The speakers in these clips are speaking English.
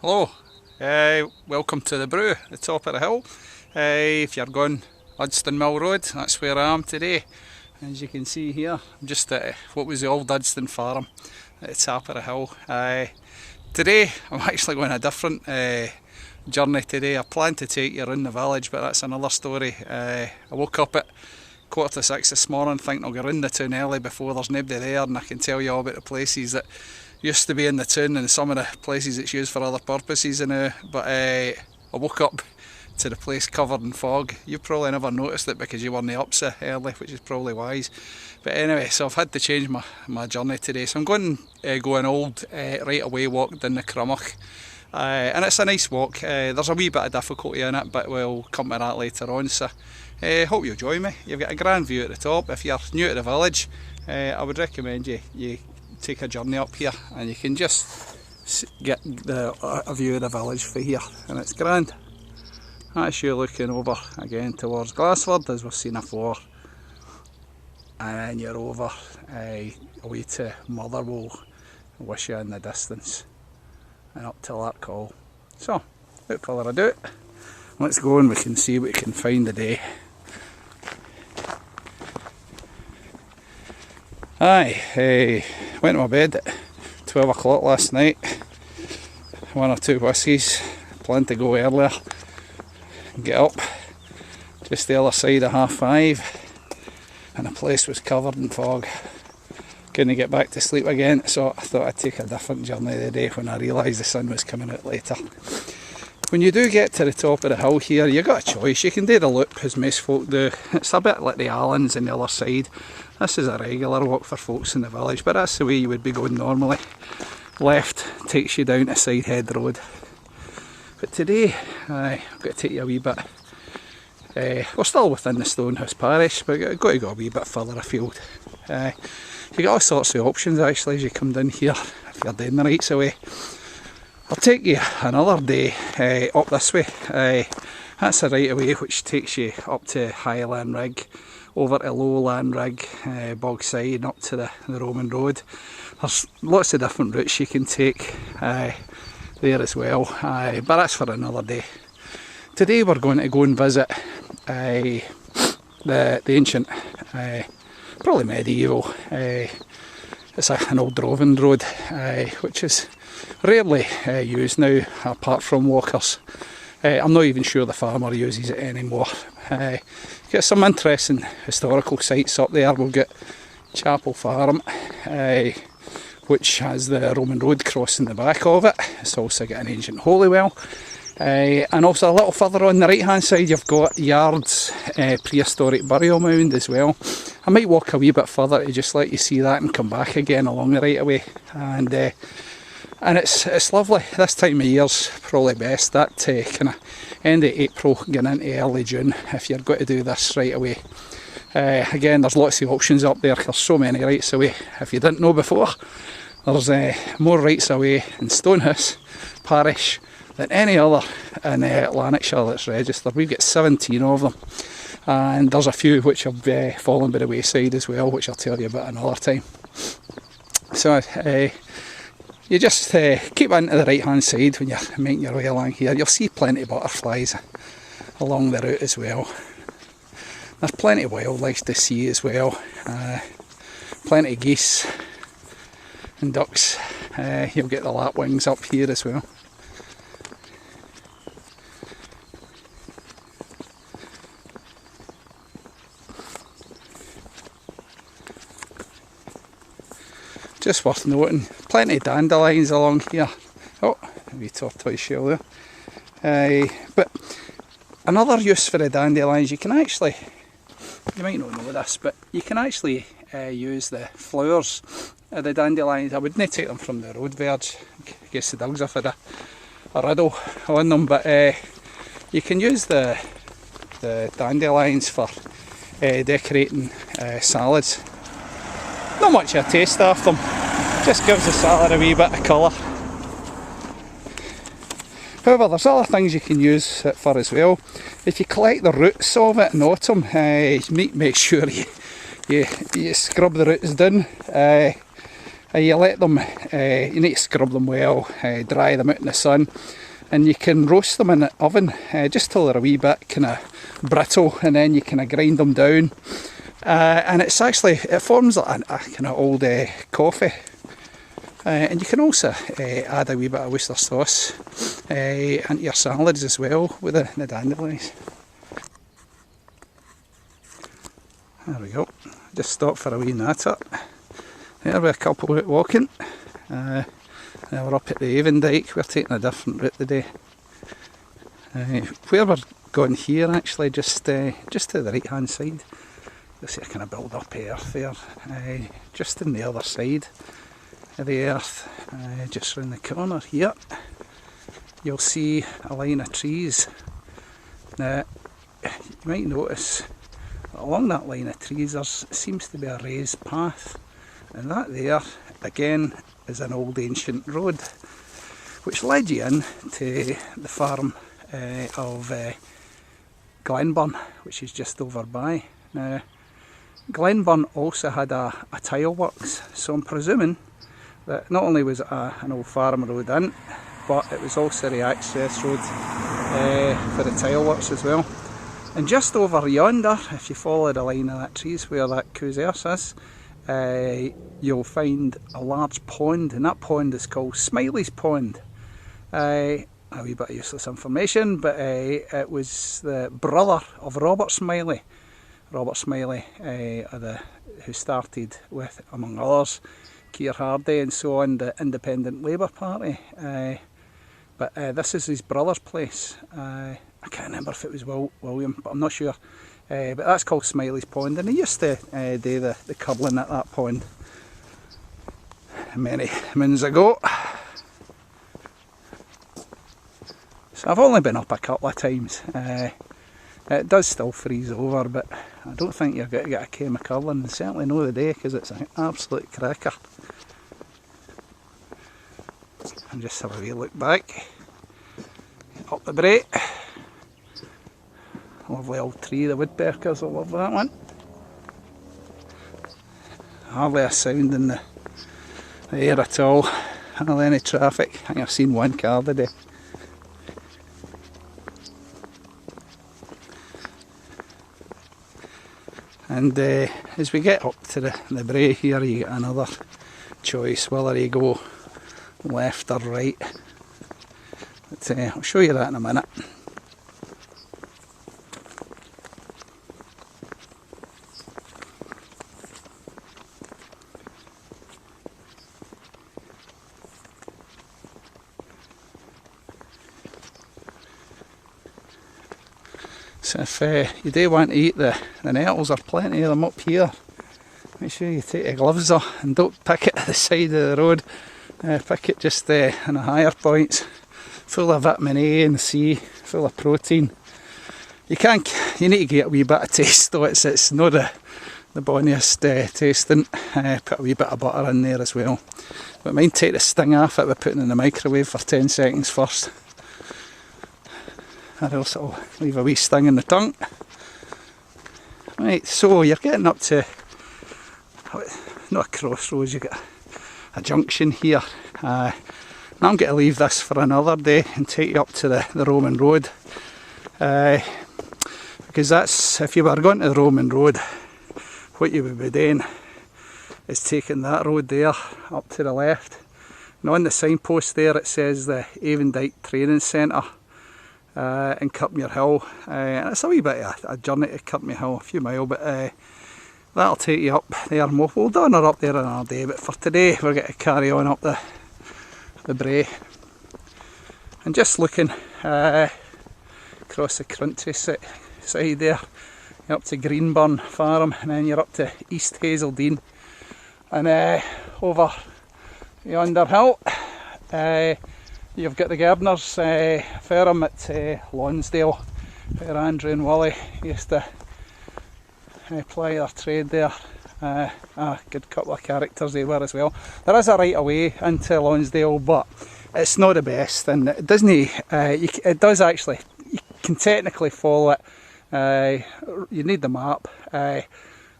Hello, welcome to the brew, the top of the hill. If you're going Udston Mill Road, that's where I am today. As you can see here, I'm just at what was the old Udston farm at the top of the hill. Today I'm actually going a different journey today. I planned to take you around the village, but that's another story. I woke up at 5:45 this morning thinking I'll go round the town early before there's nobody there, and I can tell you all about the places that used to be in the town and some of the places it's used for other purposes now. But I woke up to the place covered in fog. You probably never noticed it because you weren't up so early, which is probably wise. But anyway, so I've had to change my journey today. So I'm going go an old right away walk down the crumhaugh. And it's a nice walk. There's a wee bit of difficulty in it, but we'll come to that later on. So hope you'll join me. You've got a grand view at the top. If you're new to the village, I would recommend you take a journey up here, and you can just get a view of the village from here, and it's grand. That's you looking over again towards Glassford, as we've seen before, and then you're over away to Motherwell, wish you in the distance, and up to Larkhall. So without further ado, let's go and we can see what we can find today. Went to my bed at 12 o'clock last night, 1 or 2 whiskies, planned to go earlier, get up just the other side of 5:30, and the place was covered in fog. Couldn't get back to sleep again, so I thought I'd take a different journey today when I realised the sun was coming out later. When you do get to the top of the hill here, you've got a choice. You can do the loop as most folk do. It's a bit like the Allens on the other side. This is a regular walk for folks in the village, but that's the way you would be going normally. Left takes you down to Sidehead Road. But today, I've got to take you a wee bit. We're still within the Stonehouse parish, but you've got to go a wee bit further afield. You got all sorts of options actually as you come down here, if you're down the rights away. I'll take you another day up this way. That's a right away which takes you up to Highland Rig, over to Lowland Rig, Bogside, and up to the Roman Road. There's lots of different routes you can take there as well, but that's for another day. Today we're going to go and visit the ancient, probably medieval, it's an old droving road, which is rarely used now apart from walkers. I'm not even sure the farmer uses it anymore. Got some interesting historical sites up there. We've got Chapel Farm, which has the Roman road crossing the back of it. It's also got an ancient holy well. And also a little further on the right hand side you've got Yard's prehistoric burial mound as well. I might walk a wee bit further to just let you see that and come back again along the right of way. And it's lovely. This time of year's probably best, that kind of end of April, getting into early June, if you're going to do this right away. Again, there's lots of options up there, there's so many rights away. If you didn't know before, there's more rights away in Stonehouse parish than any other in Lanarkshire that's registered. We've got 17 of them, and there's a few which have fallen by the wayside as well, which I'll tell you about another time. So you just keep into the right hand side when you're making your way along here. You'll see plenty of butterflies along the route as well. There's plenty of wildlife to see as well. Plenty of geese and ducks. You'll get the lapwings up here as well. Just worth noting, plenty of dandelions along here. Oh, a wee tortoise shell there. But another use for the dandelions, you can actually, you might not know this, but you can actually use the flowers of the dandelions. I wouldn't take them from the road verge, I guess the dogs have had a riddle on them, but you can use the dandelions for decorating salads. Not much of a taste of them, just gives the salad a wee bit of colour. However, there's other things you can use it for as well. If you collect the roots of it in autumn, make sure you scrub the roots down You let them, you need to scrub them well, dry them out in the sun, and you can roast them in the oven just till they're a wee bit kind of brittle, and then you kind of grind them down, and it forms like a kind of old coffee. And you can also add a wee bit of Worcester sauce into your salads as well with the dandelions. There we go. Just stop for a wee natter. There we're a couple out walking. Now we're up at the Avondike. We're taking a different route today. Where we're going here, actually, just to the right hand side. You'll see a kind of build up earth there. Just on the other side of the earth, just round the corner here, you'll see a line of trees. Now you might notice along that line of trees there seems to be a raised path, and that there again is an old ancient road which led you in to the farm of Glenburn, which is just over by. Now Glenburn also had a tile works, so I'm presuming that not only was it an old farm road in, but it was also the access road for the tile works as well. And just over yonder, if you follow the line of that trees where that Cousers is, you'll find a large pond, and that pond is called Smiley's Pond. A wee bit of useless information, but it was the brother of Robert Smiley. Robert Smiley, who started with, among others, Keir Hardie and so on, the Independent Labour Party. But this is his brother's place. I can't remember if it was William, but I'm not sure. But that's called Smiley's Pond, and he used to do the cuddling at that pond many moons ago. So I've only been up a couple of times. It does still freeze over, but I don't think you're going to get a chemical, and certainly not the day, because it's an absolute cracker. And just have a wee look back up the brae. Lovely old tree, the woodpeckers will love that one. Hardly a sound in the air at all, hardly any traffic. I think I've seen one car today. And as we get up to the brae here, you get another choice whether you go left or right. But I'll show you that in a minute. So if you do want to eat the nettles, there are plenty of them up here. Make sure you take your gloves off and don't pick it at the side of the road. Pick it just in the higher points. Full of vitamin A and C, full of protein. You need to get a wee bit of taste though. It's not the bonniest tasting. Put a wee bit of butter in there as well. But mind take the sting off it by putting it in the microwave for 10 seconds first. Or else it'll leave a wee sting in the tongue. Right, so you're getting up to, not a crossroads, you get a junction here. Now I'm going to leave this for another day and take you up to the Roman road. Because that's, if you were going to the Roman road, what you would be doing is taking that road there up to the left. And on the signpost there it says the Avondike Training Centre. In Kirkmere Hill, and it's a wee bit of a journey to Kirkmere Hill, a few miles, but that'll take you up there. We'll done her up there another day, but for today we're going to carry on up the brae. And just looking across the countryside there, you're up to Greenburn Farm, and then you're up to East Hazeldean, and over yonder hill you've got the Gardeners Farm at Lonsdale, where Andrew and Wally used to ply their trade there. A good couple of characters they were as well. There is a right of way into Lonsdale, but it's not the best, and it doesn't. It does actually. You can technically follow it. You need the map.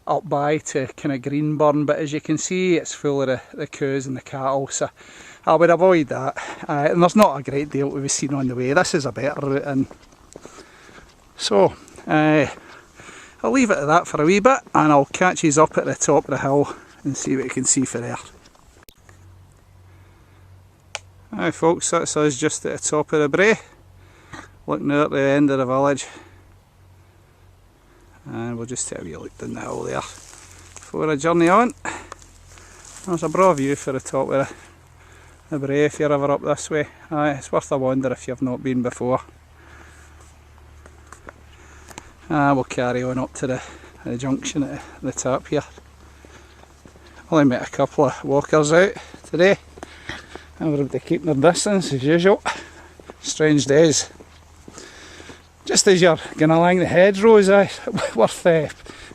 up by to kind of green burn, but as you can see it's full of the cows and the cattle, so I would avoid that. And there's not a great deal to be seen on the way. This is a better route in. So I'll leave it at that for a wee bit, and I'll catch you up at the top of the hill and see what you can see for there. Hi folks, that's us just at the top of the brae, looking out at the end of the village, and we'll just take a wee look down the hill there before I journey on. There's a broad view for the top of the brae if you're ever up this way. It's worth a wander if you've not been before. We'll carry on up to the junction at the top here. Only met a couple of walkers out today. Everybody keeping their distance as usual. Strange days. Just as you're going along the hedgerows, worth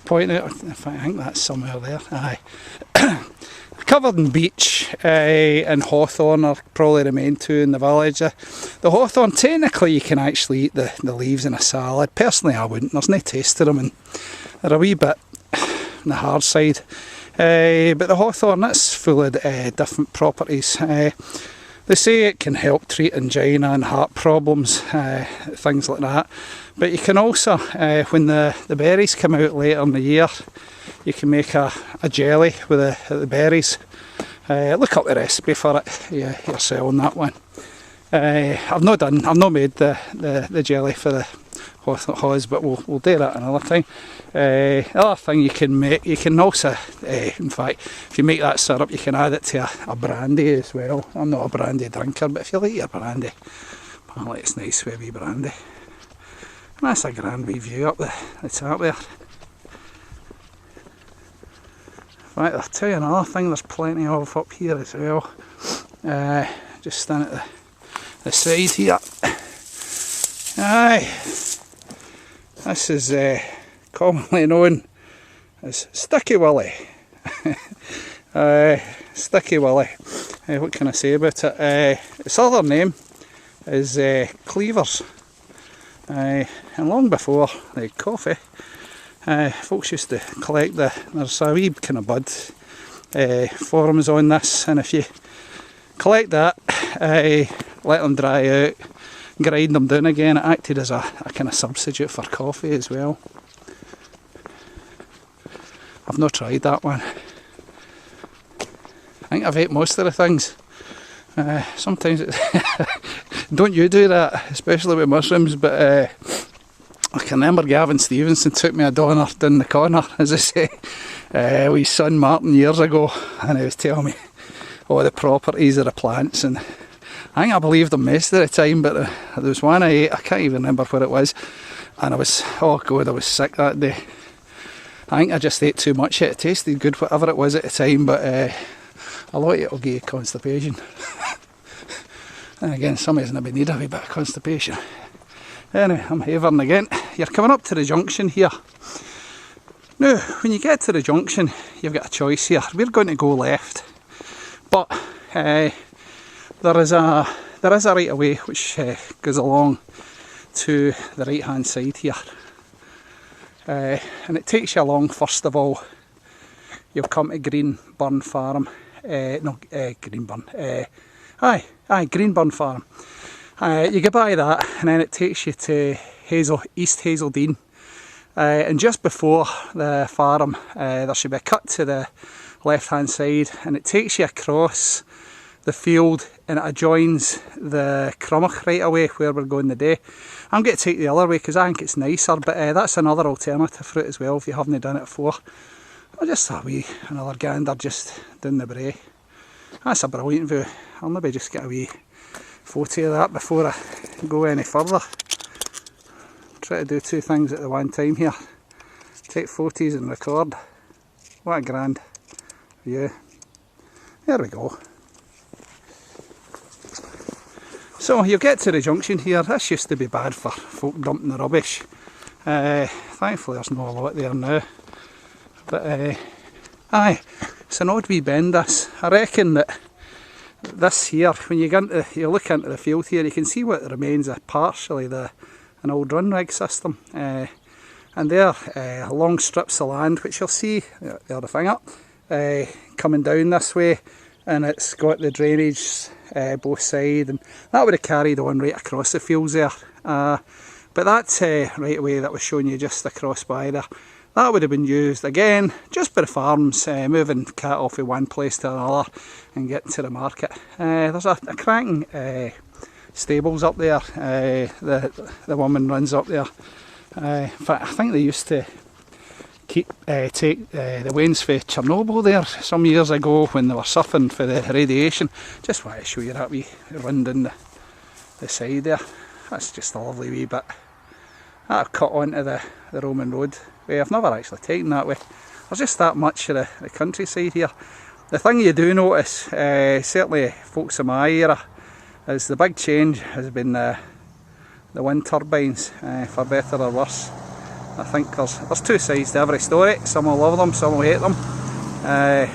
pointing out, if I think that's somewhere there. Covered in beech and hawthorn are probably the main two in the village. The hawthorn, technically you can actually eat the leaves in a salad. Personally I wouldn't, there's no taste to them and they're a wee bit on the hard side. But the hawthorn, that's full of different properties. They say it can help treat angina and heart problems, things like that. But you can also, when the berries come out later in the year, you can make a jelly with the berries. Look up the recipe for it, yourself on that one. I've not made the jelly for the hawthorns, but we'll do that another time. The other thing you can make, you can also, in fact, if you make that syrup, you can add it to a brandy as well. I'm not a brandy drinker, but if you like your brandy, apparently it's nice with a wee brandy. And that's a grand wee view up the top there. Right, I'll tell you another thing, there's plenty of up here as well. Just stand at the side here. This is commonly known as Sticky Willie. Sticky Willie. What can I say about it? Its other name is cleavers. And long before the coffee, folks used to collect there's a wee kind of bud forums on this, and if you collect that, let them dry out, grind them down again, it acted as a kind of substitute for coffee as well. I've not tried that one. I think I've ate most of the things. Sometimes don't you do that, especially with mushrooms, but I can remember Gavin Stevenson took me a doner down the corner, as I say, with his son Martin years ago, and he was telling me all the properties of the plants, and I think I believed him most of the time, but there was one I ate, I can't even remember what it was, and I was, oh god, I was sick that day. I think I just ate too much. It tasted good, whatever it was at the time, but a lot of it will give you constipation. And again, some isn't a bit need a wee bit of constipation. Anyway, I'm havering again. You're coming up to the junction here. Now, when you get to the junction, you've got a choice here. We're going to go left, but there is a right of way which goes along to the right hand side here. And it takes you along. First of all, you'll come to Greenburn Farm. Greenburn Farm. You go by that, and then it takes you to East Hazeldean. And just before the farm, there should be a cut to the left hand side, and it takes you across the field, and it adjoins the crumhaugh right away where we're going today. I'm going to take the other way because I think it's nicer, but that's another alternative route as well if you haven't done it before. I'll just have another gander just down the brae. That's a brilliant view. I'll maybe just get a wee photo of that before I go any further. Try to do two things at the one time here. Take photos and record. What a grand view. There we go. So you get to the junction here. This used to be bad for folk dumping the rubbish. Thankfully there's not a lot there now. But it's an odd wee bend this. I reckon that this here, when you look into the field here, you can see what remains of partially an old run rig system. And And there, long strips of land, which you'll see, there the thing up, coming down this way, and it's got the drainage both sides, and that would have carried on right across the fields there. But that right away that was showing you just across by there, that would have been used again just by the farms, moving cattle from one place to another and getting to the market. There's a cracking stables up there, the woman runs up there. In fact, I think they used to take the wains for Chernobyl there some years ago when they were suffering for the radiation. Just want to show you that wee run down the side there. That's just a lovely wee bit. That'll cut onto the Roman road way. I've never actually taken that way. There's just that much of the countryside here. The thing you do notice, certainly folks of my era, is the big change has been the wind turbines, for better or worse. I think there's two sides to every story. Some will love them, some will hate them. I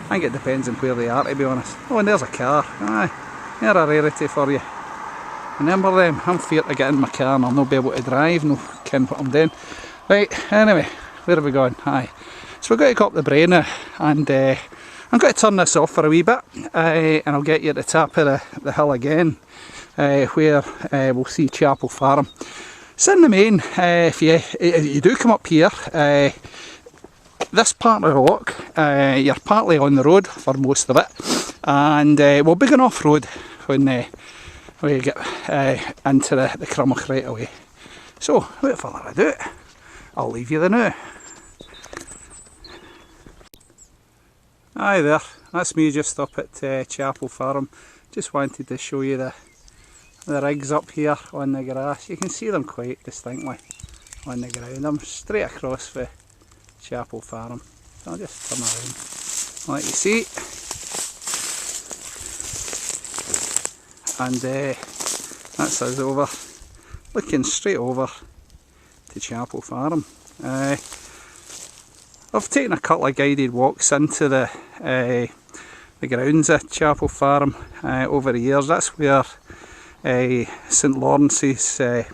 think it depends on where they are, to be honest. Oh, and there's a car. Aye, they're a rarity for you. Remember them? I'm feared to get in my car and I'll not be able to drive, no ken what I'm doing. Right, anyway, where are we going? Aye. So we're going to go up the brae now, and I'm going to turn this off for a wee bit, and I'll get you at the top of the hill again, where we'll see Chapel Farm. So in the main, if you do come up here, this part of the walk, you're partly on the road for most of it, and we'll be going off road when we get into the crumhaugh right away. So without further ado, I'll leave you there now. Hi there, that's me just up at Chapel Farm. Just wanted to show you the rigs up here on the grass. You can see them quite distinctly on the ground. I'm straight across for Chapel Farm. So I'll just turn around, like you see. And that's us over, looking straight over to Chapel Farm. I've taken a couple of guided walks into the grounds at Chapel Farm over the years. That's where St Lawrence's, St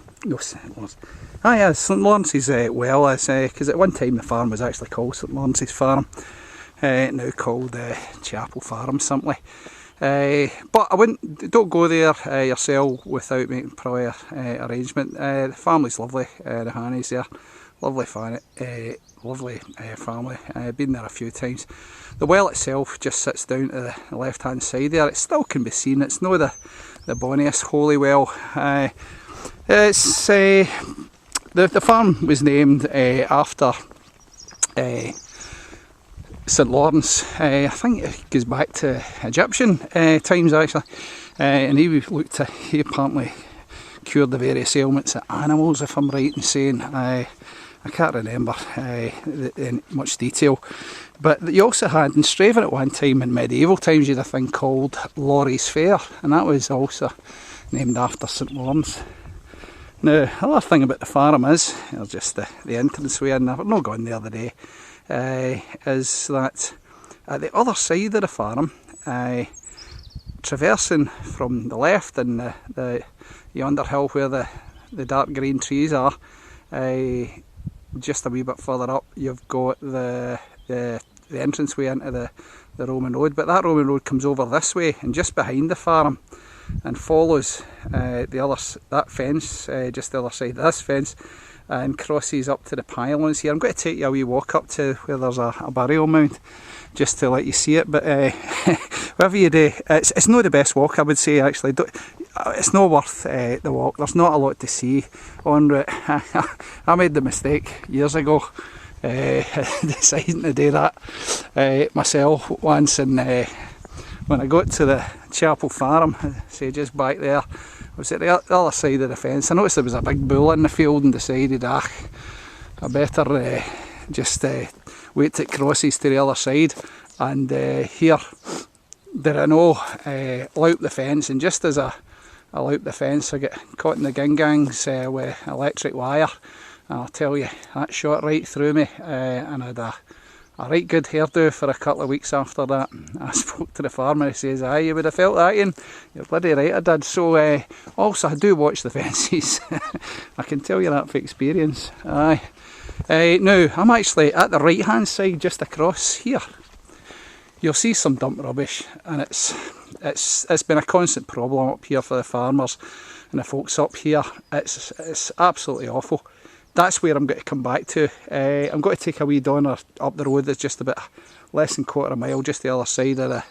Lawrence's well is, because at one time the farm was actually called St Lawrence's Farm, now called Chapel Farm simply. But don't go there yourself without making prior arrangement. The family's lovely, the Hannies there, lovely family. Been there a few times. The well itself just sits down to the left hand side there. It still can be seen. It's no the bonniest holy well. It's the farm was named after St Lawrence. I think it goes back to Egyptian times actually, and he apparently cured the various ailments of animals, if I'm right in saying. I can't remember in much detail, but you also had in Straven at one time in medieval times, you had a thing called Laurie's Fair, and that was also named after St Lawrence. Now, the other thing about the farm is, just the entranceway, and I've not gone the other day, is that at the other side of the farm, traversing from the left and the yonder hill where the dark green trees are, just a wee bit further up, you've got the entranceway into the Roman road, but that Roman road comes over this way and just behind the farm and follows that fence, just the other side of this fence, and crosses up to the pylons here. I'm going to take you a wee walk up to where there's a burial mound just to let you see it, but whatever you do, it's not the best walk, I would say actually. It's not worth the walk. There's not a lot to see en route. I made the mistake years ago deciding to do that myself once, and when I got to the Chapel Farm, say just back there, I was at the other side of the fence. I noticed there was a big bull in the field and decided I better just wait till it crosses to the other side, and here there I know loup the fence, and just as I loup the fence I get caught in the ging-gangs with electric wire, and I'll tell you, that shot right through me, and I had a right good hairdo for a couple of weeks after that. I spoke to the farmer, he says, aye, you would have felt that, Ian. You're bloody right, I did. So also I do watch the fences. I can tell you that for experience. Aye. Now I'm actually at the right hand side, just across here. You'll see some dump rubbish, and it's been a constant problem up here for the farmers and the folks up here. It's absolutely awful. That's where I'm going to come back to. I'm going to take a wee donner up the road that's just about less than a quarter of a mile, just the other side of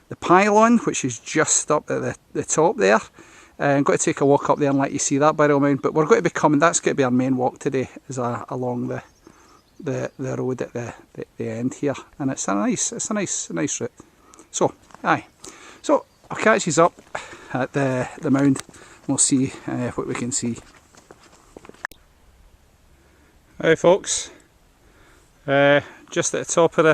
the pylon, which is just up at the top there. I'm going to take a walk up there and let you see that burial mound, but we're going to be coming, that's going to be our main walk today, is along the road at the end here, and it's a nice route. So so I'll catch you up at the mound. We'll see what we can see. Hi folks, just at the top of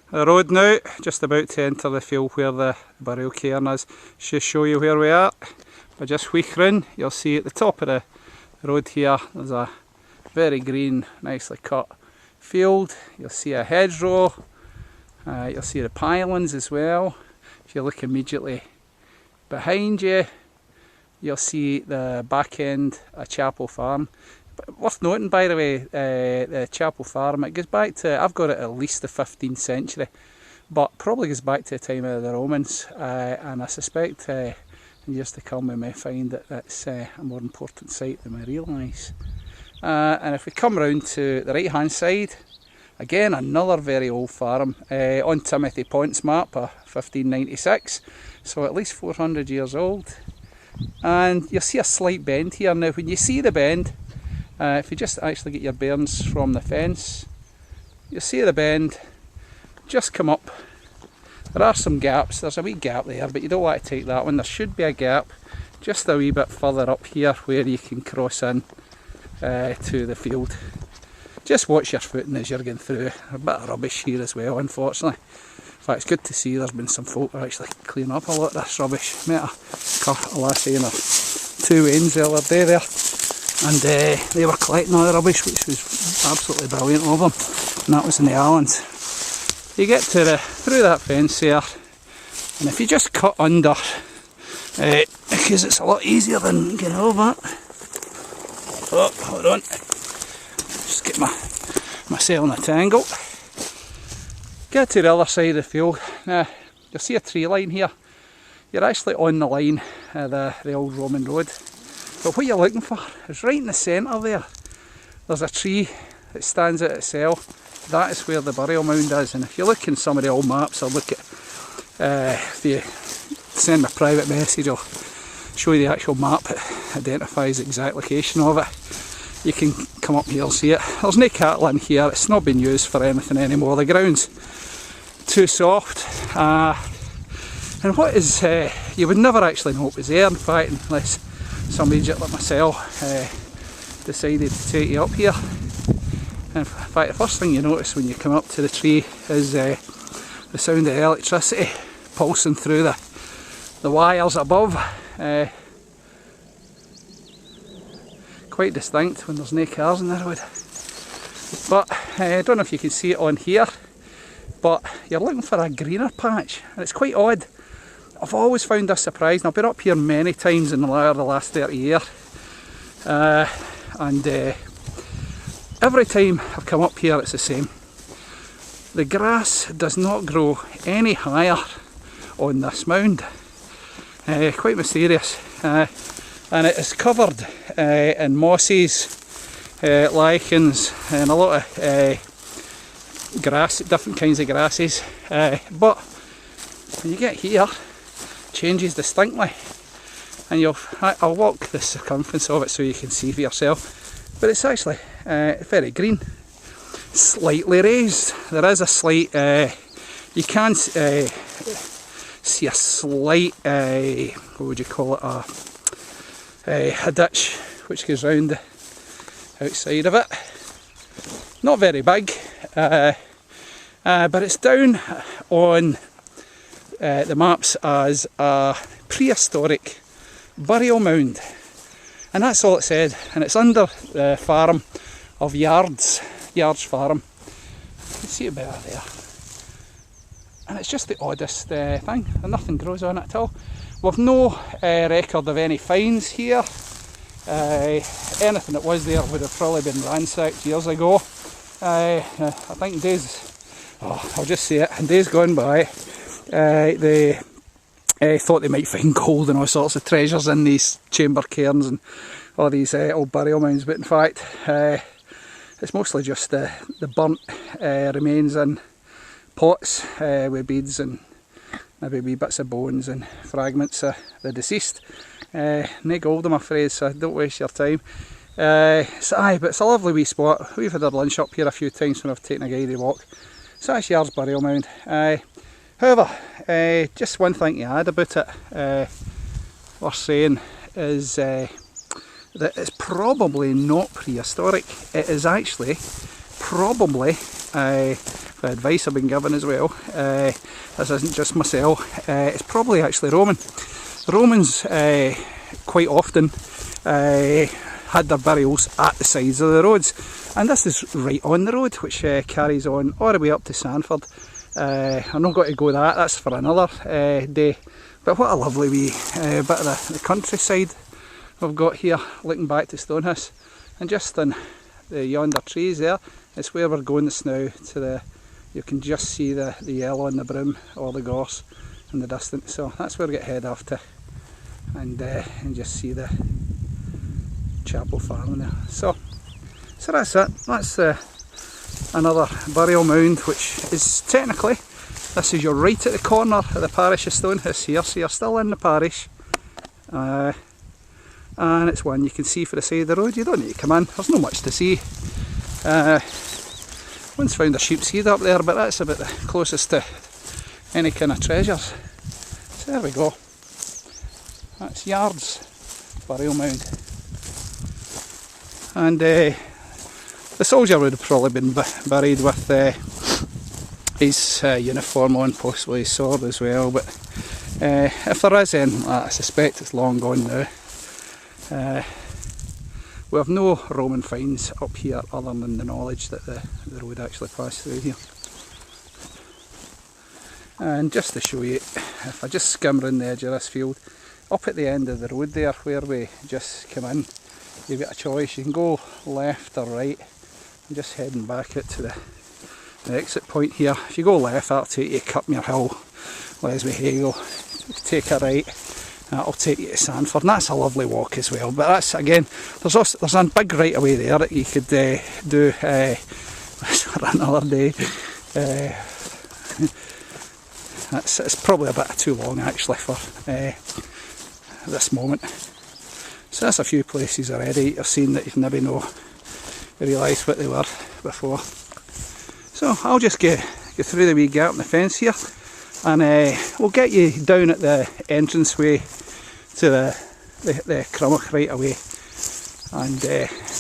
the road now, just about to enter the field where the burial cairn is. Just show you where we are. If I just wheek round, you'll see at the top of the road here there's a very green, nicely cut field. You'll see a hedgerow, you'll see the pylons as well. If you look immediately behind you, you'll see the back end of Chapel Farm. But worth noting, by the way, the Chapel Farm, it goes back to, I've got it at least the 15th century, but probably goes back to the time of the Romans, and I suspect in years to come we may find that that's a more important site than we realise. And if we come round to the right hand side, again another very old farm, on Timothy Pont's map, 1596, so at least 400 years old. And you'll see a slight bend here. Now when you see the bend, if you just actually get your bearings from the fence, you'll see the bend, just come up. There are some gaps, there's a wee gap there, but you don't want to take that one. There should be a gap just a wee bit further up here where you can cross in to the field. Just watch your footing as you're going through. A bit of rubbish here as well, unfortunately. In fact, it's good to see there's been some folk who are actually cleaning up a lot of this rubbish. Met a lassie in her two wains the other day there, and they were collecting all the rubbish, which was absolutely brilliant of them, and that was in the Allans. You get to through that fence there, and if you just cut under, because it's a lot easier than getting over. Oh, hold on, just get myself in a tangle. Get to the other side of the field. Now you'll see a tree line here. You're actually on the line of the old Roman road. But what you're looking for is right in the centre there. There's a tree that stands out itself. That is where the burial mound is. And if you look in some of the old maps, or look at, if you send me a private message, I'll show you the actual map that identifies the exact location of it. You can come up here and see it. There's no cattle in here. It's not been used for anything anymore. The ground's too soft. And what is, you would never actually know it was there, in fact, unless some idiot like myself decided to take you up here. And in fact, the first thing you notice when you come up to the tree is the sound of electricity pulsing through the wires above. Quite distinct when there's no cars in the road. But I don't know if you can see it on here, but you're looking for a greener patch, and it's quite odd. I've always found this surprising. I've been up here many times in the last 30 years, and every time I've come up here it's the same. The grass does not grow any higher on this mound. Quite mysterious. And it is covered in mosses, lichens, and a lot of grass, different kinds of grasses. But when you get here, it changes distinctly, and I'll walk the circumference of it so you can see for yourself. But it's actually very green, slightly raised. There is a slight, you can see a slight, what would you call it, a ditch which goes round the outside of it. Not very big, but it's down on the maps as a prehistoric burial mound, and that's all it said. And it's under the farm of Yards Farm. You can see it better there. And it's just the oddest thing, and nothing grows on it at all. We've no record of any finds here. Anything that was there would have probably been ransacked years ago. I think I'll just say it, in days gone by, they thought they might find gold and all sorts of treasures in these chamber cairns and all these old burial mounds, but in fact it's mostly just the burnt remains in pots with beads and maybe wee bits of bones and fragments of the deceased. No gold, I'm afraid, so don't waste your time. But it's a lovely wee spot. We've had our lunch up here a few times when I've taken a guided walk. So that's Yards burial mound. However, just one thing to add about it, we're saying is that it's probably not prehistoric. It is actually probably, the advice I've been given as well, this isn't just myself, it's probably actually Roman. The Romans quite often had their burials at the sides of the roads, and this is right on the road, which carries on all the way up to Sanford. I'm not going to go that's for another day, but what a lovely wee bit of the countryside we've got here, looking back to Stonehouse, and just in the yonder trees there, it's where we're going just now, you can just see the yellow in the broom or the gorse in the distance, so that's where we get head off to, and just see the chapel farm there. So that's it. That's another burial mound, which is technically, this is you're right at the corner of the parish of Stonehouse here, so you're still in the parish, and it's one you can see for the side of the road. You don't need to come in, there's not much to see. Once found a sheep's head up there, but that's about the closest to any kind of treasures. So there we go. That's Yards burial mound. And the soldier would have probably been buried with his uniform on, possibly his sword as well, but if there is any, I suspect it's long gone now. We have no Roman finds up here other than the knowledge that the road actually passed through here. And just to show you, if I just skim round the edge of this field, up at the end of the road there where we just come in, you've got a choice. You can go left or right. I'm just heading back out to the exit point here. If you go left, that'll take you to Cupmere Hill, Leslie Hagel. If you take a right, that'll take you to Sanford, and that's a lovely walk as well. But that's, again, there's a big right away there that you could do for another day. It's probably a bit too long actually for this moment. So that's a few places already you've seen that you've maybe not realised what they were before. So I'll just get through the wee gap in the fence here, and we'll get you down at the entranceway to the crumhaugh right away, and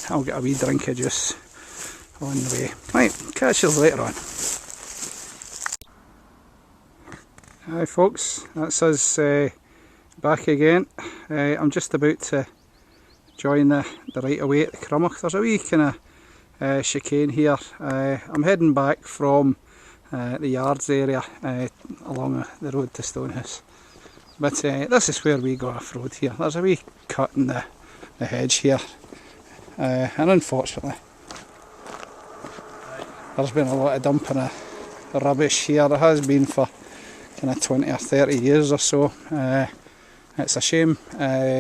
I'll get a wee drink of juice on the way. Right, catch you later on. Hi folks, that's us back again. I'm just about to join the right away at the crumhaugh. There's a wee kind of chicane here. I'm heading back from the Yards area along the road to Stonehouse. But this is where we go off road here. There's a wee cut in the hedge here, and unfortunately there's been a lot of dumping of rubbish here. There has been for kind of 20 or 30 years or so. It's a shame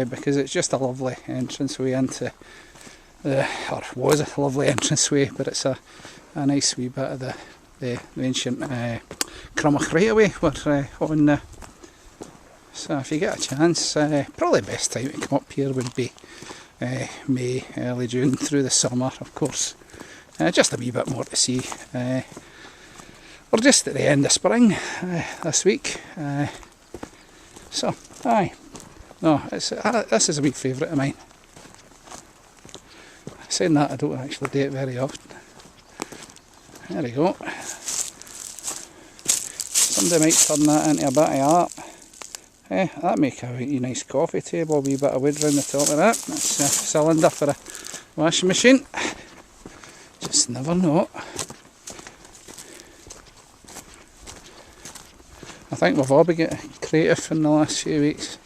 because it's just a lovely entranceway into or was a lovely entranceway, but it's a nice wee bit of the ancient crumhaugh right away we're on now. So if you get a chance, probably the best time to come up here would be May, early June, through the summer of course. Just a wee bit more to see. We're just at the end of spring this week, so aye, no, this is a wee favourite of mine. Saying that, I don't actually do it very often. There we go. Somebody might turn that into a bit of art. That'd make a wee nice coffee table, a wee bit of wood round the top of that. That's a cylinder for a washing machine. Just never know. I think we've all been getting creative in the last few weeks,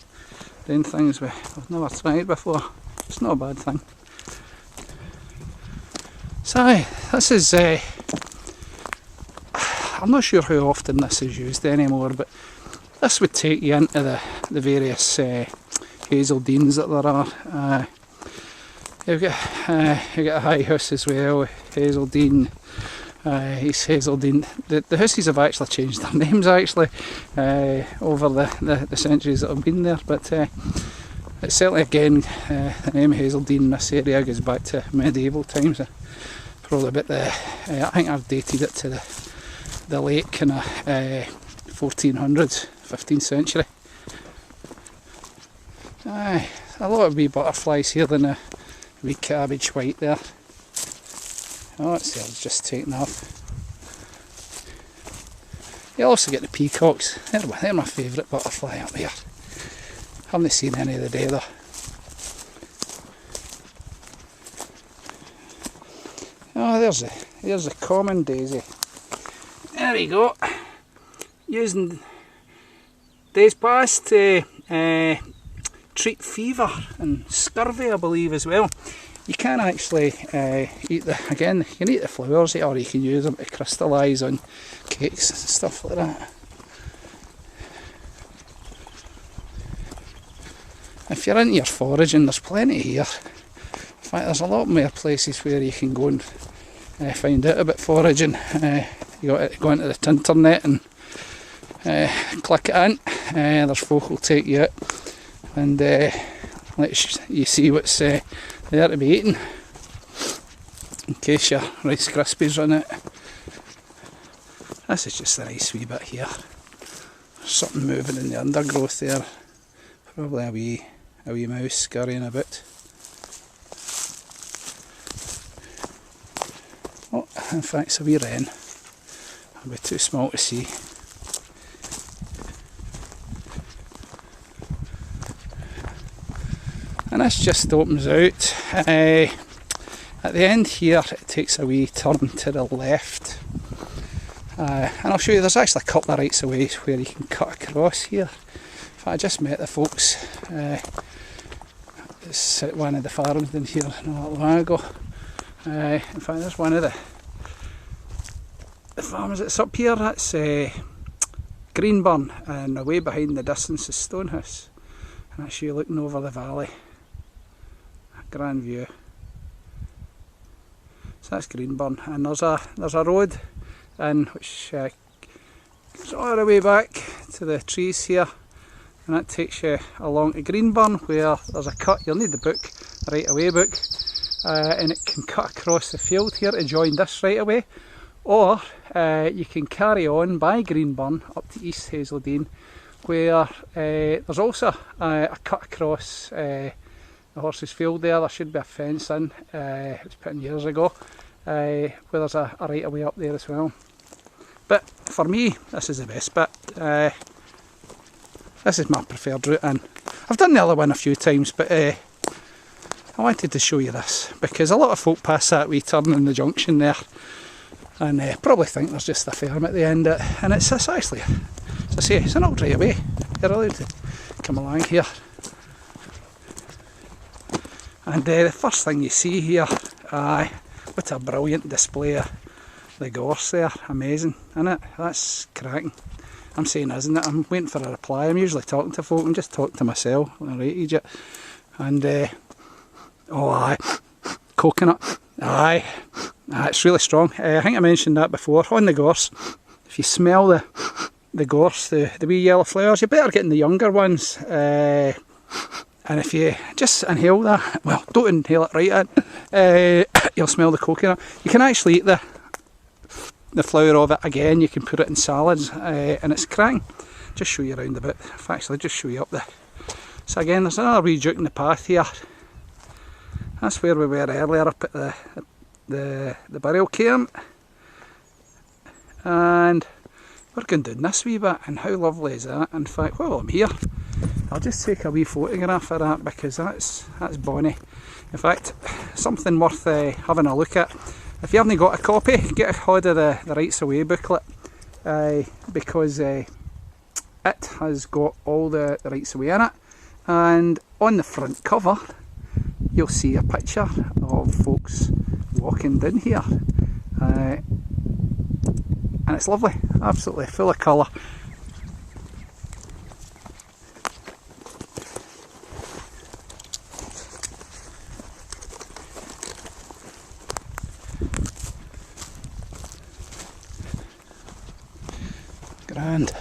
doing things we've never tried before. It's not a bad thing. So this is, I'm not sure how often this is used anymore, but this would take you into the various hazeldeans that there are. You've got a high house as well, hazeldean, East hazeldean. The houses have actually changed their names actually over the centuries that have been there, but it's certainly, again, the name hazeldean in this area goes back to medieval times. Probably about I think I've dated it to the late kind of 1400s, 15th century. Aye, a lot of wee butterflies here than a wee cabbage white there. Oh, it's just taken off. You also get the peacocks. They're my favourite butterfly up here. Haven't seen any of the day though. Oh, there's a common daisy. There we go. Using days past to treat fever and scurvy, I believe, as well. You can actually eat you can eat the flowers, or you can use them to crystallise on cakes and stuff like that. If you're into your foraging, there's plenty here. In fact, there's a lot more places where you can go and find out about foraging. You got to go into the internet and click it in. There's folk who'll take you out and let you see what's there to be eaten, in case your Rice Krispies run out. This is just a nice wee bit here. There's something moving in the undergrowth there. Probably a wee mouse scurrying about. Oh, in fact, it's a wee wren. It'll be too small to see. And this just opens out. At the end here, it takes a wee turn to the left. And I'll show you, there's actually a couple of rights of ways where you can cut across here. In fact, I just met the folks at one of the farms down here not a while ago. In fact, there's one of the farms that's up here. That's Greenburn, and away behind the distance is Stonehouse. And that's you looking over the valley. Grand view. So that's Greenburn, and there's a road in which goes all the way back to the trees here, and that takes you along to Greenburn, where there's a cut. You'll need the book, the right away book, and it can cut across the field here to join this right away, or you can carry on by Greenburn up to East Hazeldean, where there's also a cut across the horse's field there. There should be a fence in, it was put in years ago, where there's a right of way up there as well. But for me, this is the best bit. This is my preferred route, and I've done the other one a few times, but I wanted to show you this because a lot of folk pass that wee turn in the junction there and probably think there's just a farm at the end of it, and it's actually, as I say, it's an old right away. You're allowed to come along here. And the first thing you see here, what a brilliant display of the gorse there. Amazing, isn't it? That's cracking. I'm saying, isn't it? I'm waiting for a reply. I'm usually talking to folk. I'm just talking to myself when I rated it. And oh aye, coconut. Aye, it's really strong. I think I mentioned that before. On the gorse, if you smell the gorse, the wee yellow flowers, you're better getting the younger ones. And if you just inhale that, well, don't inhale it right in, you'll smell the coconut. You can actually eat the flower of it again. You can put it in salads, and it's cracking. Just show you around a bit. Actually, just show you up there. So again, there's another wee juke in the path here. That's where we were earlier, up at the burial cairn. And we're going down this wee bit, and how lovely is that? In fact, while I'm here, I'll just take a wee photograph of that because that's bonny. In fact, something worth having a look at. If you haven't got a copy, get a hold of the Rights Away booklet, because it has got all the rights away in it. And on the front cover, you'll see a picture of folks walking down here, and it's lovely, absolutely full of colour. Grand.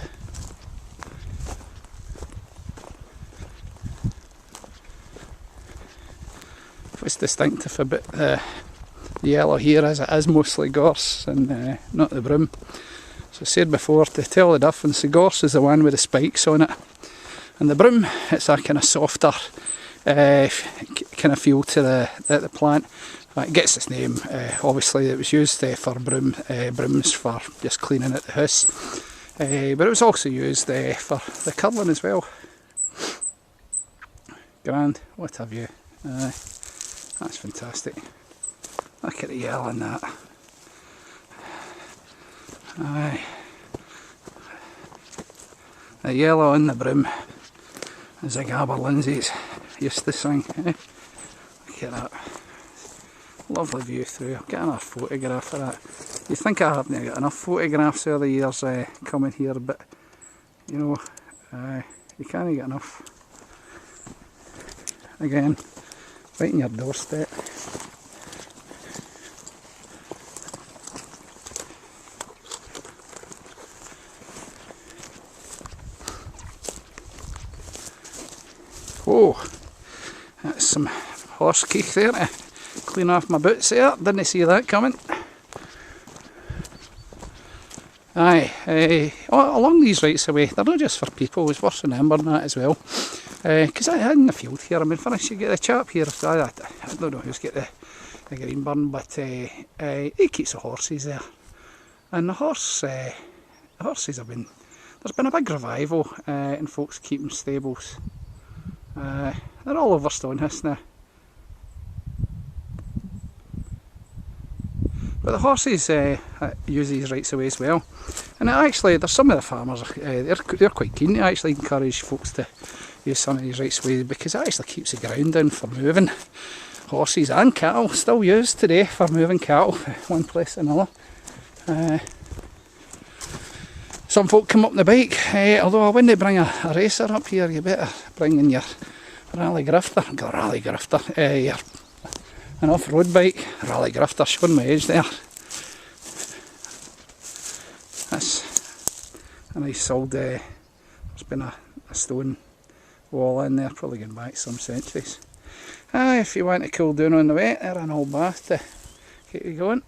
What's distinctive about the yellow here is it is mostly gorse and not the broom. So I said before, to tell the difference, the gorse is the one with the spikes on it, and the broom, it's a kind of softer kind of feel to the plant. It gets its name, obviously it was used for brooms for just cleaning out the house, but it was also used for the curling as well. Grand, what a view. That's fantastic. Look at the yellow in that. Aye. The yellow in the broom, as a Gabber Lindsay's used to sing. Look at that. Lovely view through. I'll get another photograph of that. You think I haven't got enough photographs over the years coming here, but you know, you can't get enough. Again, right in your doorstep. Oh, that's some horse cake there to clean off my boots there. Didn't see that coming. Aye, along these rights of way, they're not just for people, it's worth remembering that as well. Because I had in the field here, I mean, for instance, you get the chap here, I don't know who's got the green burn, but he keeps the horses there. And the horses have been, there's been a big revival in folks keeping stables. They're all over Stonehouse now. But the horses use these rights away as well. And actually, there's some of the farmers, they're quite keen to actually encourage folks to use some of these rights away, because it actually keeps the ground down for moving. Horses and cattle still used today for moving cattle from one place to another. Some folk come up on the bike, although I wouldn't bring a racer up here, you better bring in your rally grifter, your an off-road bike, rally grifter, showing my age there. That's a nice solid, there's been a stone wall in there, probably going back some centuries. If you want to cool down on the way, there's an old bath to keep you going.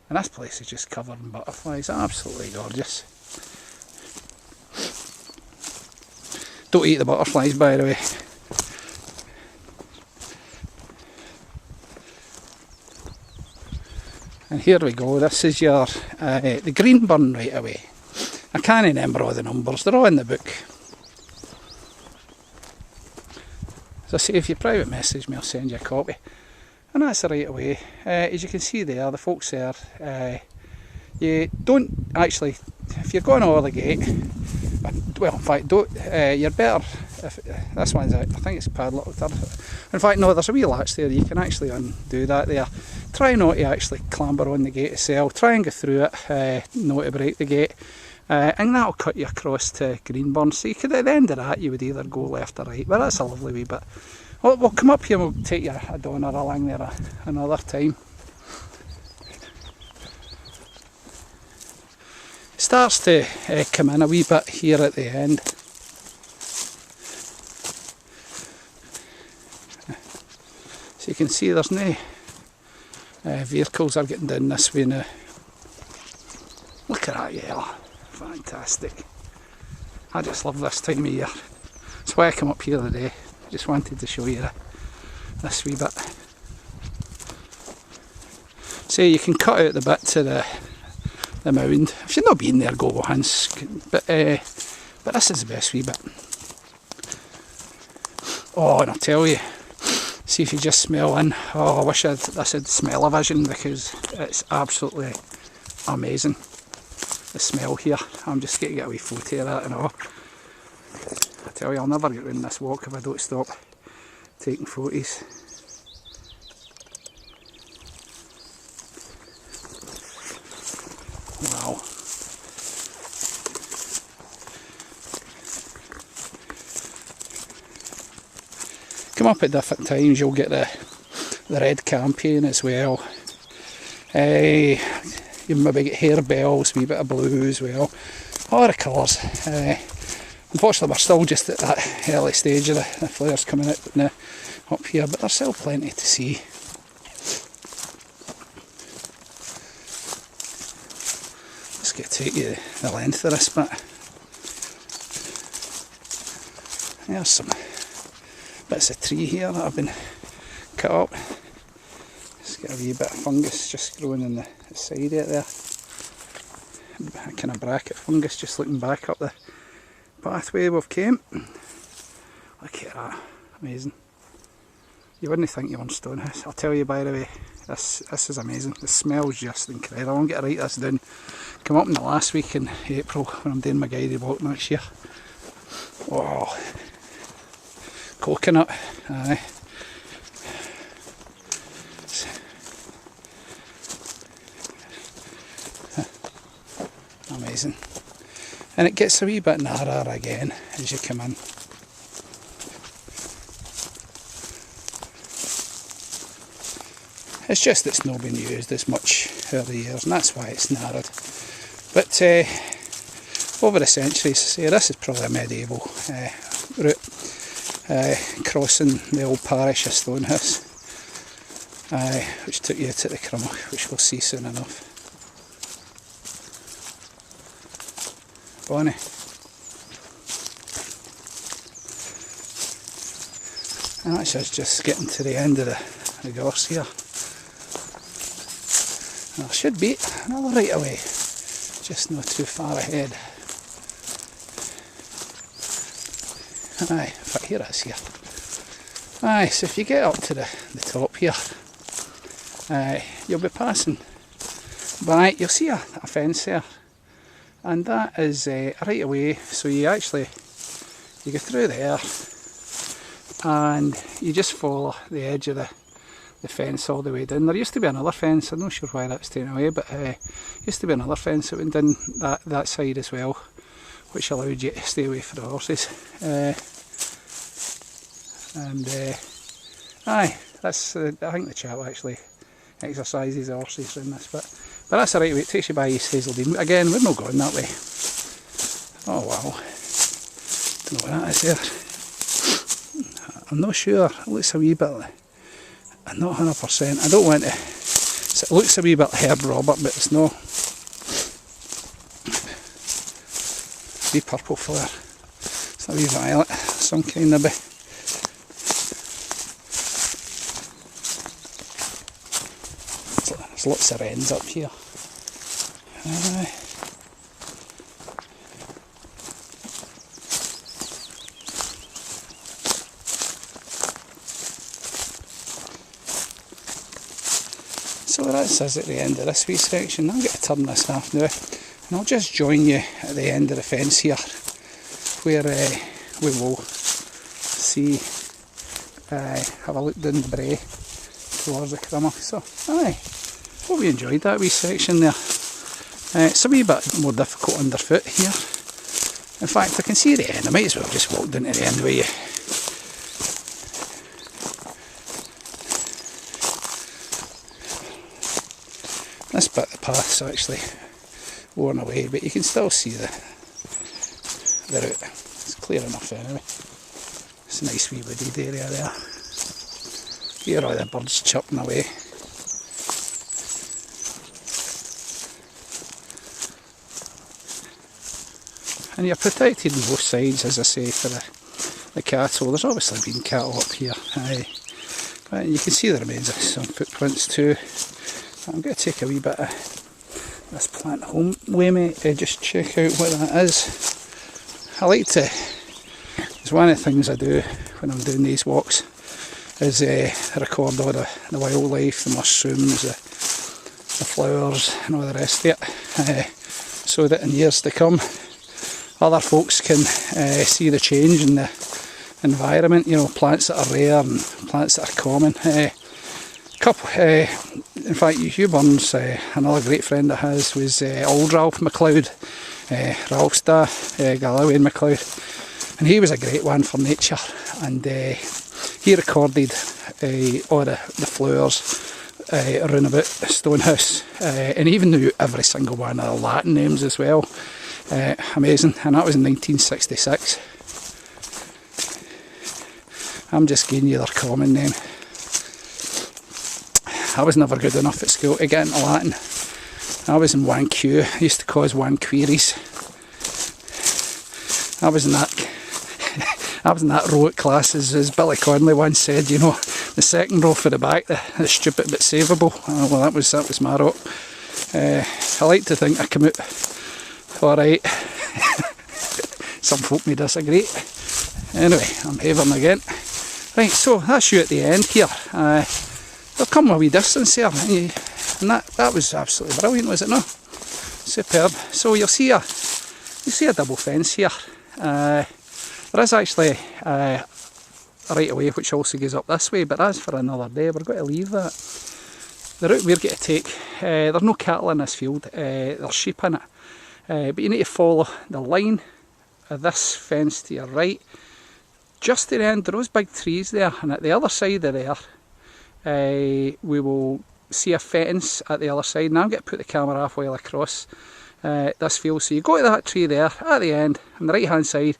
And this place is just covered in butterflies, absolutely gorgeous. Don't eat the butterflies, by the way. And here we go, this is your the green burn right away. I can't remember all the numbers, they're all in the book. As I say, if you private message me, I'll send you a copy. And that's the right away. As you can see there, the folks there, you don't actually, if you're going over the gate, well, in fact, don't, you're better, if, this one's, I think it's padlocked. In fact, no, there's a wee latch there, you can actually undo that there. Try not to actually clamber on the gate itself, try and go through it, not to break the gate, and that'll cut you across to Greenburn. So you could, at the end of that, you would either go left or right, but that's a lovely wee bit. We'll come up here and we'll take you a donor along there another time. It starts to come in a wee bit here at the end. So you can see there's no vehicles are getting down this way now. Look at that yellow, fantastic. I just love this time of year. That's why I come up here today. Just wanted to show you this wee bit. So you can cut out the bit to the mound. If you've not been there, go once. But this is the best wee bit. Oh, and I'll tell you, see if you just smell in. Oh, I wish this had smell-o-vision, because it's absolutely amazing. The smell here. I'm just going to get a wee photo of that and all. I tell you, I'll never get round this walk if I don't stop taking photos. come up at different times. You'll get the red campion as well. You maybe get harebells, a wee bit of blue as well. All the colours. Unfortunately we're still just at that early stage of the flares coming out now up here, but there's still plenty to see. Just going to take you the length of this bit. There's some bits of tree here that have been cut up. Just got a wee bit of fungus just growing in the side of it there. A kind of bracket fungus just looking back up the pathway we've came. Look at that, amazing. You wouldn't think you were in Stonehouse. I'll tell you, by the way, this is amazing. The smell's just incredible. I'm going to write this down. Come up in the last week in April when I'm doing my guided walk next year. Wow. Coconut, aye. Amazing. And it gets a wee bit narrower again as you come in. It's just it's not been used as much over the years, and that's why it's narrowed. But over the centuries, say this is probably a medieval route crossing the old parish of Stonehouse, which took you to the Crumhaugh, which we'll see soon enough. Bonnie. And that's us just getting to the end of the gorse here. There should be another right away, just not too far ahead. Aye, in fact here it is here. Aye, so if you get up to the top here, you'll be passing by, you'll see a fence there. And that is right away, so you go through there and you just follow the edge of the fence all the way down. There used to be another fence, I'm not sure why that's taken away, but used to be another fence that went down that side as well, which allowed you to stay away from the horses. Aye, that's I think the chap actually exercises the horses in this bit. But that's the right way, it takes you by East Hazeldean. Again, we're not going that way. Oh wow. Don't know what that is there. I'm not sure, it looks a wee bit like, I'm not 100%, I don't want to, so it looks a wee bit like Herb Robert, but it's not. Wee purple flare. It's a wee violet, some kind of bit. There's lots of wrens up here. So that's us at the end of this wee section. I'm going to turn this off now, and I'll just join you at the end of the fence here, where we will see, have a look down the brae towards the Crumhaugh. So, aye. Hope you enjoyed that wee section there. It's a wee bit more difficult underfoot here. In fact, I can see the end. I might as well just walk down to the end with you. This bit of the path's actually worn away, but you can still see the route. It's clear enough anyway. It's a nice wee wooded area there. Hear all the birds chirping away. And you're protected on both sides, as I say, for the cattle. There's obviously been cattle up here, aye. But you can see the remains of some footprints too. I'm going to take a wee bit of this plant home with me to just check out what that is. I like to, it's one of the things I do when I'm doing these walks, is record all the wildlife, the mushrooms, the flowers and all the rest of it, so that in years to come other folks can see the change in the environment, you know, plants that are rare and plants that are common. In fact, Hugh Burns, another great friend of his, was old Ralph MacLeod, Ralph's dad, Galloway and MacLeod, and he was a great one for nature, and he recorded all the flowers around about Stonehouse, and he even knew every single one of the Latin names as well. Amazing, and that was in 1966. I'm just giving you their common name. I was never good enough at school to get into Latin. I was in 1Q, I used to cause 1 queries. I was in that row at class, as Billy Connolly once said, you know, the second row for the back, the stupid but savable. Well, that was my row. I like to think I come out alright. Some folk may disagree. Anyway, I'm havering again. Right, so that's you at the end here. They've come a wee distance here, and that was absolutely brilliant, was it not? Superb. So you'll see a double fence here. There is actually a right away which also goes up this way, but that's for another day. We're going to leave that. The route we're going to take, there's no cattle in this field, there's sheep in it, but you need to follow the line of this fence to your right, just to the end of those big trees there, and at the other side of there, we will see a fence at the other side. Now I'm going to put the camera halfway across this field, so you go to that tree there at the end on the right hand side,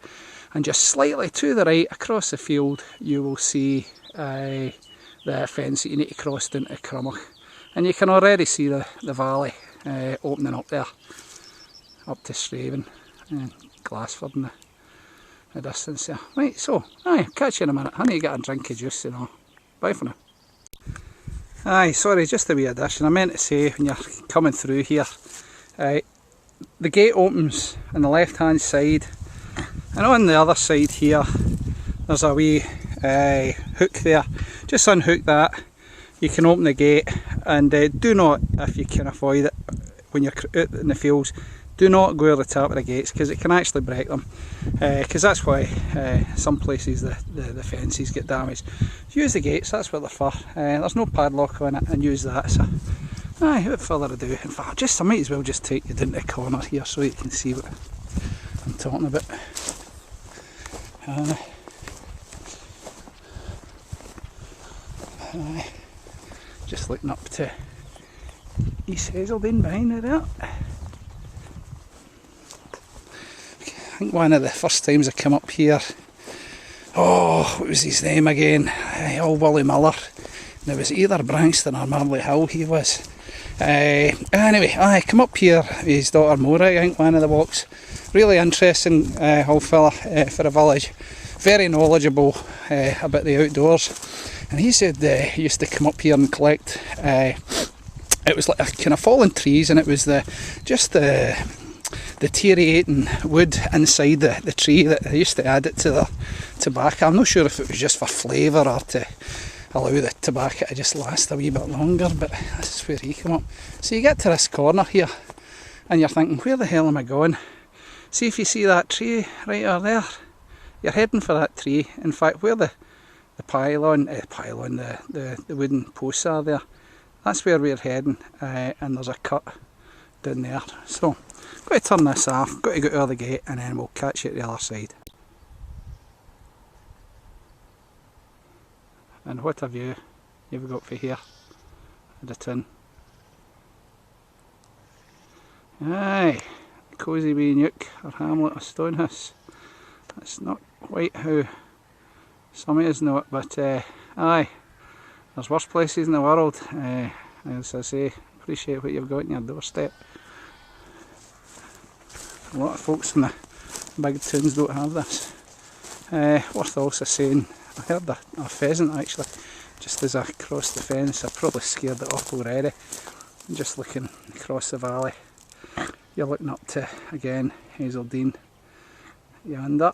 and just slightly to the right across the field you will see the fence that you need to cross down to Crumhaugh, and you can already see the valley opening up there, up to Straven and Glassford in the distance there. Right, so catch you in a minute. I need to get a drink of juice and all. Bye for now. Sorry, just a wee addition. I meant to say, when you're coming through here, the gate opens on the left hand side, and on the other side here there's a wee hook there. Just unhook that, you can open the gate, and do not, if you can avoid it when you're out in the fields, do not go over the top of the gates, because it can actually break them, because that's why some places the fences get damaged. Use the gates, that's what they're for. There's no padlock on it, and use that. So, without further ado, in fact, I might as well just take you down to the corner here so you can see what I'm talking about. Just looking up to East Hazeldean behind there. I think one of the first times I came up here, what was his name again? Old Willie Miller. And it was either Brankston or Marley Hill he was. Anyway, I come up here with his daughter Mora, I think, one of the walks. Really interesting old fella for a village. Very knowledgeable about the outdoors. And he said he used to come up here and collect, it was like a kind of fallen trees, and it was just the deteriorating wood inside the tree that they used to add it to the tobacco. I'm not sure if it was just for flavour or to allow the tobacco to just last a wee bit longer, but this is where he came up. So you get to this corner here and you're thinking, where the hell am I going? See if you see that tree right over there, you're heading for that tree. In fact, where the wooden posts are there, that's where we're heading, and there's a cut down there. So got to turn this off, got to go to the gate, and then we'll catch you at the other side. And what a view you've got for here at the tin. Cosy wee nook or hamlet of Stonehouse. That's not quite how some of us know it, but there's worse places in the world. As I say, appreciate what you've got in your doorstep. A lot of folks in the big towns don't have this. Worth also saying, I heard a pheasant actually just as I crossed the fence. I probably scared it off already. Just looking across the valley, you're looking up to, again, Hazeldean yonder,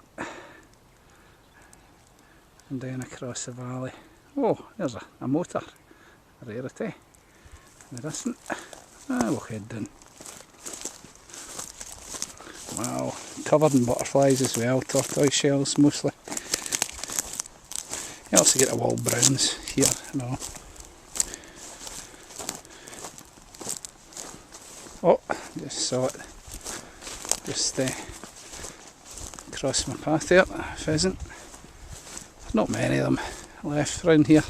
and down across the valley. Oh, there's a motor, a rarity in the distance. We'll head down. Wow, covered in butterflies as well, tortoise shells mostly. You also get the wild browns here and all. Oh, just saw it. Just across my path there, a pheasant. There's not many of them left round here.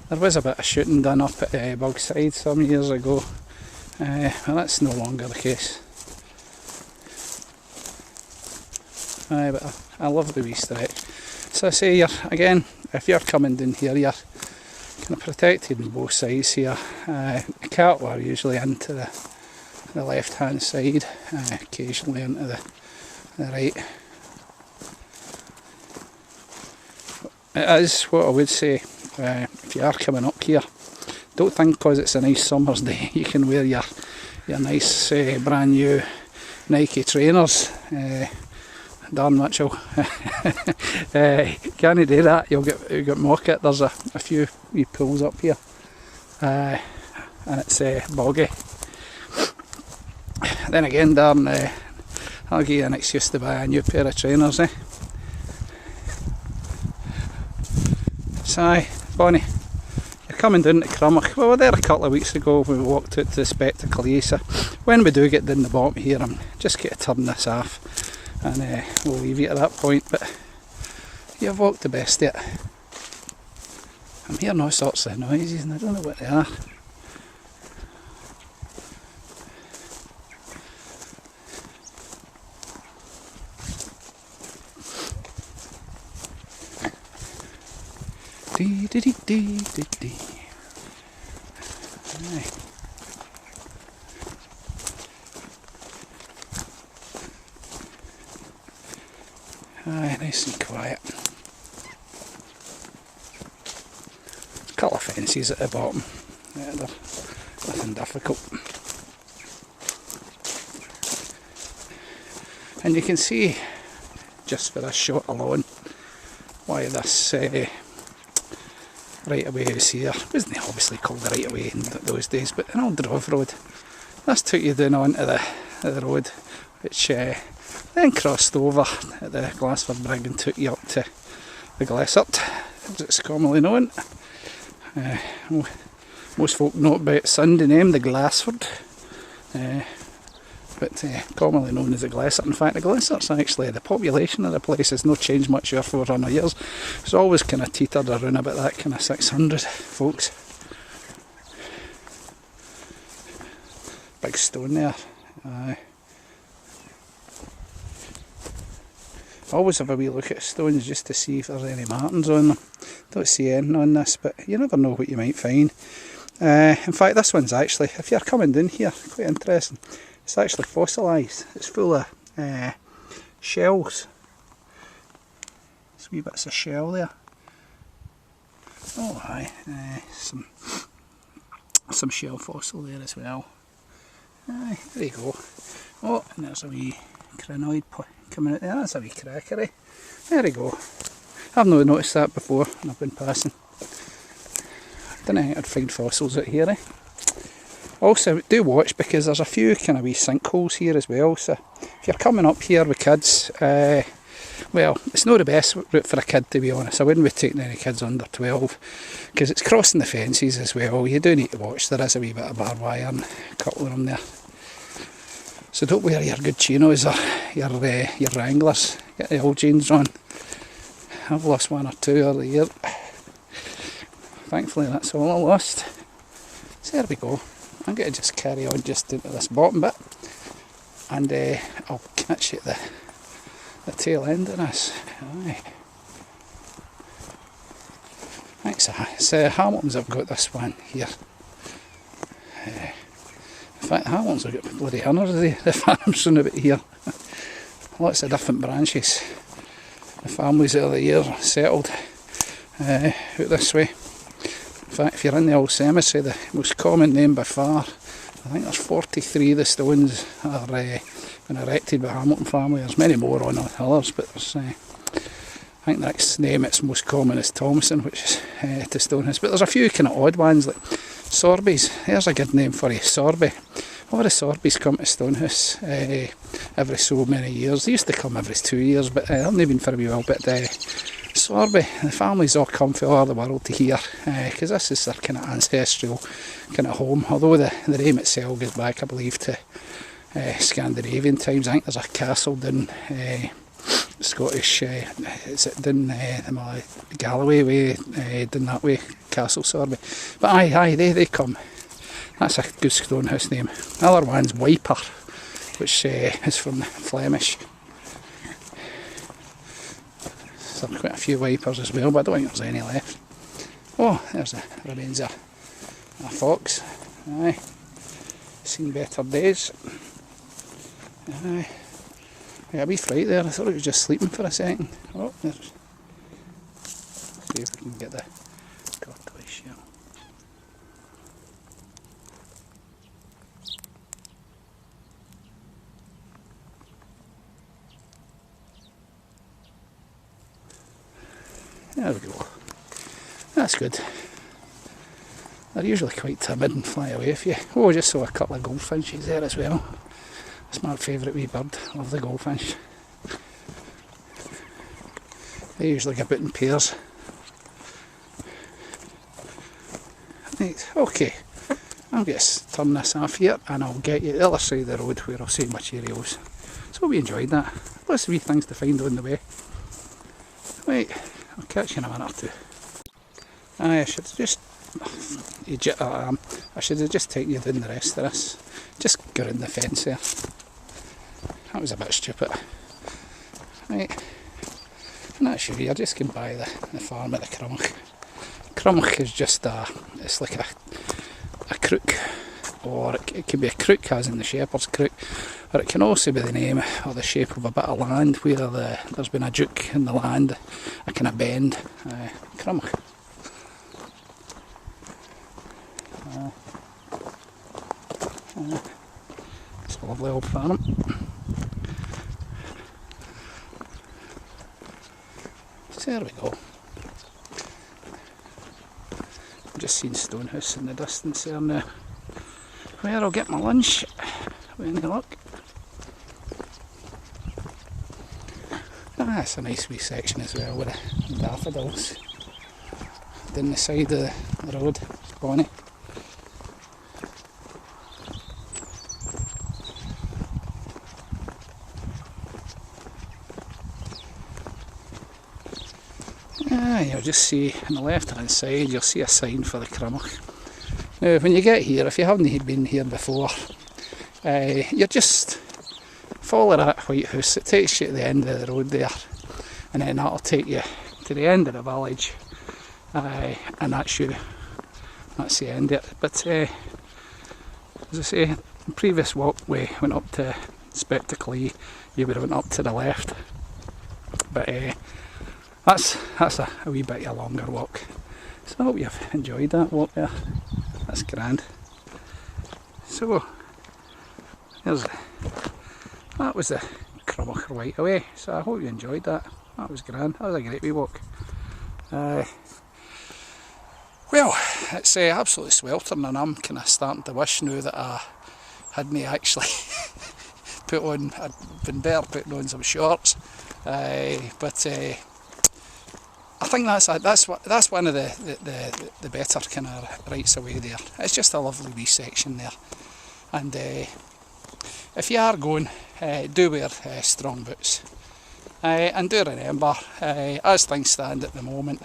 There was a bit of shooting done up at Bugside some years ago, and that's no longer the case. But I love the wee stretch. So I say, again, if you're coming down here, you're kind of protected on both sides here. The cattle are usually into the left hand side, occasionally into the right. It is what I would say, if you are coming up here, don't think because it's a nice summer's day you can wear your nice brand new Nike trainers. Darn Mitchell. Can't do that, you'll get mock it. There's a few wee pools up here, and it's boggy. Then again, darn, I'll give you an excuse to buy a new pair of trainers, So, Bonnie, you're coming down to Crumhaugh. We were there a couple of weeks ago when we walked out to the Spectacle. So when we do get down the bottom here, I'm just going to turn this off, and we'll leave you at that point. But you've walked the best yet. I'm hearing all sorts of noises and I don't know what they are. Dee dee dee dee dee dee. Aye, nice and quiet. A couple of fences at the bottom. Yeah, they're nothing difficult. And you can see, just for this shot alone, why this right away is here. It wasn't obviously called the right away in those days, but an old drove road. This took you down onto the road, which then crossed over at the Glassford Brig and took you up to the Glessert, as it's commonly known. Most folk know it by its Sunday name, the Glassford, but commonly known as the Glessert. In fact, the Glessert's actually, the population of the place has not changed much over 400 years. It's always kind of teetered around about that kind of 600 folks. Big stone there. Always have a wee look at stones just to see if there's any martins on them. Don't see anything on this, but you never know what you might find. In fact, this one's actually, if you're coming down here, quite interesting. It's actually fossilised. It's full of shells. There's wee bits of shell there. Oh aye, some shell fossil there as well. Aye, there you go. Oh, and there's a wee crinoid coming out there. That's a wee crackery. There you go. I've not noticed that before when I've been passing. Don't think I'd find fossils out here. Also, do watch, because there's a few kind of wee sinkholes here as well. So if you're coming up here with kids, well, it's not the best route for a kid, to be honest. I wouldn't be taking any kids under 12, because it's crossing the fences as well. You do need to watch. There is a wee bit of barbed wire and a couple of them there. So don't wear your good chinos or your Wranglers. Get the old jeans on. I've lost one or two over the year. Thankfully that's all I lost. So there we go. I'm going to just carry on just into this bottom bit, and I'll catch you at the tail end of this. Aye. Thanks. It's Hamilton's have got this one here. In fact, Hamilton's have got bloody hundreds of the farms round about here. Lots of different branches. The families of the year settled out this way. In fact, if you're in the old cemetery, the most common name by far, I think there's 43 of the stones are been erected by Hamilton family. There's many more on others, but there's, I think the next name it's most common is Thompson, which is to Stonehouse. But there's a few kind of odd ones, like Sorbies. There's a good name for you, Sorby. All the Sorbies come to Stonehouse every so many years. They used to come every 2 years, but they've only been for a wee while. But Sorby, the families all come from all over the world to here, because this is their kind of ancestral kind of home. Although the name itself goes back, I believe, to Scandinavian times. I think there's a castle down Scottish, is it down Galloway way, down that way, Castle Sorby. But aye, they come. That's a good Stonehouse name. The other one's Wiper, which is from the Flemish. So there are quite a few Wipers as well, but I don't think there's any left. Oh, there's the remains of a fox. Aye, seen better days. Aye. Yeah, a wee fright there. I thought it was just sleeping for a second. Oh, there's. See if we can get the tortoise here. There we go. That's good. They're usually quite timid and fly away if you. Oh, I just saw a couple of goldfinches there as well. That's my favourite wee bird. Love the goldfinch. They usually get out in pairs. Right, okay. I'll just turn this off here and I'll get you to the other side of the road where I'll see my Cheerios. So we enjoyed that. Lots of wee things to find on the way. Right, I'll catch you in a minute or two. Aye, I should have just taken you down the rest of this. Just go around the fence there. That was a bit stupid. Right, and that's you. I just came by the farm at the crumhaugh. Crumhaugh is just it's like a crook, or it can be a crook as in the shepherd's crook, or it can also be the name or the shape of a bit of land where there's been a juke in the land, a kind of bend. Crumhaugh. It's a lovely old farm. So there we go. I've just seen Stonehouse in the distance there now. Where I'll get my lunch with any luck. It's a nice wee section as well with the daffodils down the side of the road. It's bonny. You'll just see on the left hand side, you'll see a sign for the crumhaugh. Now when you get here, if you haven't been here before, you just follow that white house. It takes you to the end of the road there, and then that'll take you to the end of the village, and that's the end of it. But as I say, the previous walkway went up to Spectacley, you would have went up to the left, but that's a wee bit of a longer walk. So I hope you've enjoyed that walk there. That's grand. So that was the crumhaugh right away. So I hope you enjoyed that. That was grand. That was a great wee walk. Well, it's absolutely sweltering, and I'm kind of starting to wish now that I hadn't actually put on. I'd been better putting on some shorts, but. I think that's one of the better kind of rights away there. It's just a lovely wee section there, and if you are going, do wear strong boots, and do remember, as things stand at the moment,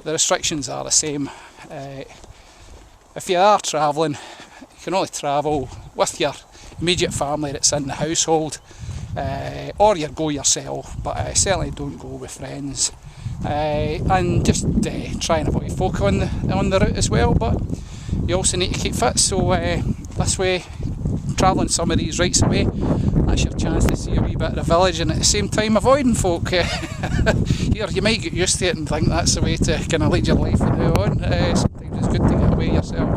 the restrictions are the same. If you are travelling, you can only travel with your immediate family that's in the household, or you go yourself, but certainly don't go with friends. And just try and avoid folk on the route as well, but you also need to keep fit, so this way, travelling some of these rights away, that's your chance to see a wee bit of the village, and at the same time avoiding folk. Here you might get used to it and think that's the way to kind of lead your life from now on. Sometimes it's good to get away yourself,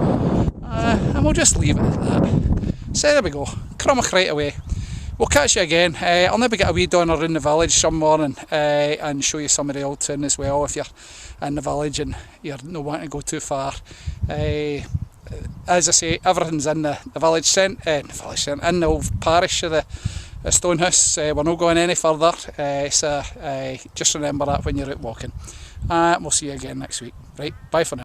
and we'll just leave it at that. So there we go, crumhaugh right away. We'll catch you again. I'll maybe get a wee down around the village some morning and show you some of the old town as well if you're in the village and you're not wanting to go too far. As I say, everything's in the village centre, in the old parish of the Stonehouse. We're not going any further, so just remember that when you're out walking. We'll see you again next week. Right, bye for now.